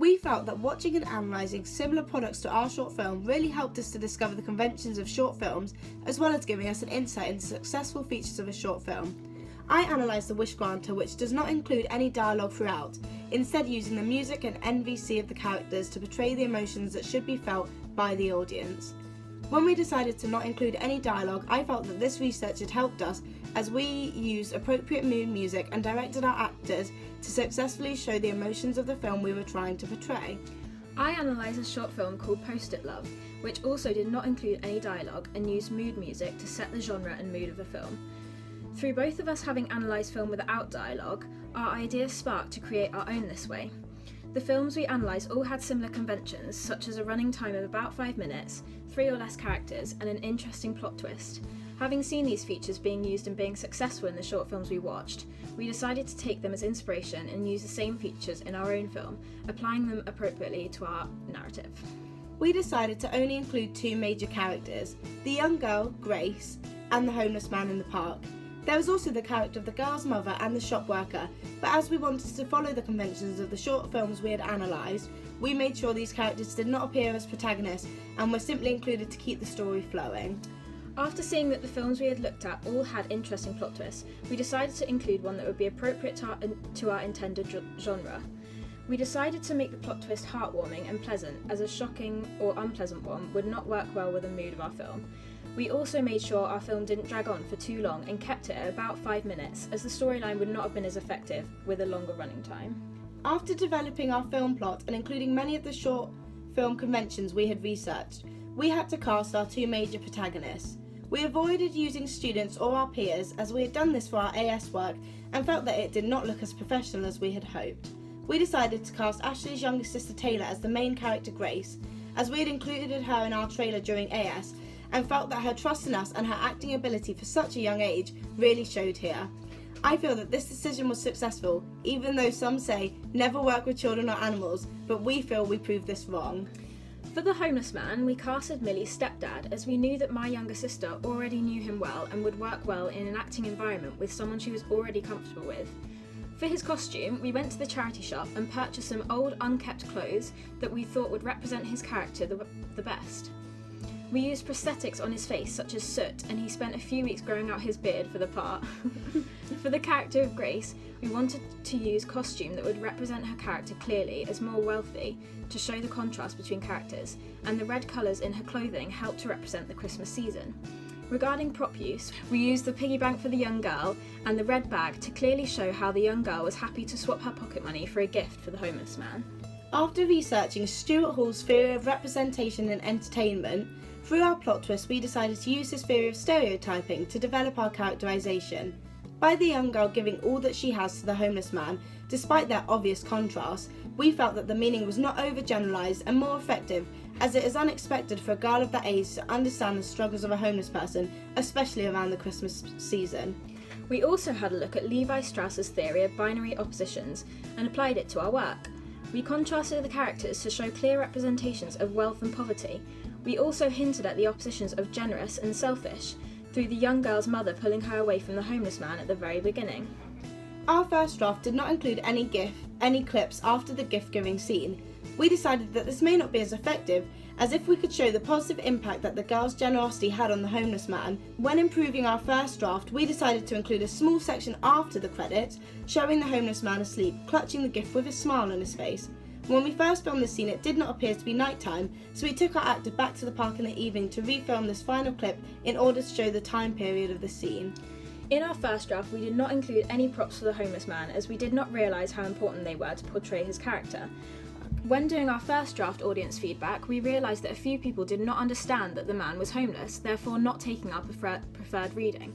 We felt that watching and analysing similar products to our short film really helped us to discover the conventions of short films, as well as giving us an insight into successful features of a short film. I analysed The Wish Granter, which does not include any dialogue throughout, instead using the music and NVC of the characters to portray the emotions that should be felt by the audience. When we decided to not include any dialogue, I felt that this research had helped us as we used appropriate mood music and directed our actors to successfully show the emotions of the film we were trying to portray. I analysed a short film called Post-it Love, which also did not include any dialogue and used mood music to set the genre and mood of the film. Through both of us having analysed film without dialogue, our ideas sparked to create our own this way. The films we analysed all had similar conventions, such as a running time of about 5 minutes, 3 or less characters, and an interesting plot twist. Having seen these features being used and being successful in the short films we watched, we decided to take them as inspiration and use the same features in our own film, applying them appropriately to our narrative. We decided to only include 2 major characters, the young girl, Grace, and the homeless man in the park. There was also the character of the girl's mother and the shop worker, but as we wanted to follow the conventions of the short films we had analysed, we made sure these characters did not appear as protagonists and were simply included to keep the story flowing. After seeing that the films we had looked at all had interesting plot twists, we decided to include one that would be appropriate to our intended genre. We decided to make the plot twist heartwarming and pleasant, as a shocking or unpleasant one would not work well with the mood of our film. We also made sure our film didn't drag on for too long and kept it at about 5 minutes, as the storyline would not have been as effective with a longer running time. After developing our film plot and including many of the short film conventions we had researched, we had to cast our 2 major protagonists. We avoided using students or our peers, as we had done this for our AS work and felt that it did not look as professional as we had hoped. We decided to cast Ashley's younger sister Taylor as the main character Grace, as we had included her in our trailer during AS and felt that her trust in us and her acting ability for such a young age really showed here. I feel that this decision was successful, even though some say never work with children or animals, but we feel we proved this wrong. For the homeless man, we casted Millie's stepdad, as we knew that my younger sister already knew him well and would work well in an acting environment with someone she was already comfortable with. For his costume, we went to the charity shop and purchased some old unkept clothes that we thought would represent his character the best. We used prosthetics on his face such as soot, and he spent a few weeks growing out his beard for the part. For the character of Grace, we wanted to use costume that would represent her character clearly as more wealthy to show the contrast between characters, and the red colours in her clothing helped to represent the Christmas season. Regarding prop use, we used the piggy bank for the young girl and the red bag to clearly show how the young girl was happy to swap her pocket money for a gift for the homeless man. After researching Stuart Hall's theory of representation and entertainment, through our plot twist we decided to use this theory of stereotyping to develop our characterisation. By the young girl giving all that she has to the homeless man, despite their obvious contrast, we felt that the meaning was not overgeneralised and more effective, as it is unexpected for a girl of that age to understand the struggles of a homeless person, especially around the Christmas season. We also had a look at Levi Strauss's theory of binary oppositions and applied it to our work. We contrasted the characters to show clear representations of wealth and poverty. We also hinted at the oppositions of generous and selfish, through the young girl's mother pulling her away from the homeless man at the very beginning. Our first draft did not include any clips after the gift-giving scene. We decided that this may not be as effective, as if we could show the positive impact that the girl's generosity had on the homeless man. When improving our first draft, we decided to include a small section after the credits, showing the homeless man asleep, clutching the gift with a smile on his face. When we first filmed this scene, it did not appear to be nighttime, so we took our actor back to the park in the evening to refilm this final clip in order to show the time period of the scene. In our first draft, we did not include any props for the homeless man, as we did not realise how important they were to portray his character. When doing our first draft audience feedback, we realised that a few people did not understand that the man was homeless, therefore not taking our preferred reading.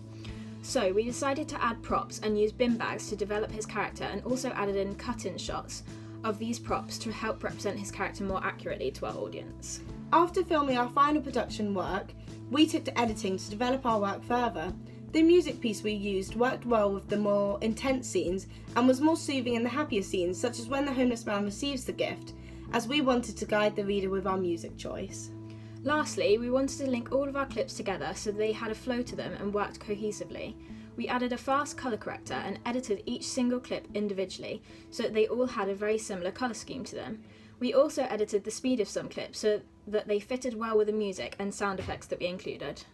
So we decided to add props and use bin bags to develop his character, and also added in cut-in shots of these props to help represent his character more accurately to our audience. After filming our final production work, we took to editing to develop our work further. The music piece we used worked well with the more intense scenes and was more soothing in the happier scenes, such as when the homeless man receives the gift, as we wanted to guide the reader with our music choice. Lastly, we wanted to link all of our clips together so they had a flow to them and worked cohesively. We added a fast colour corrector and edited each single clip individually so that they all had a very similar colour scheme to them. We also edited the speed of some clips so that they fitted well with the music and sound effects that we included.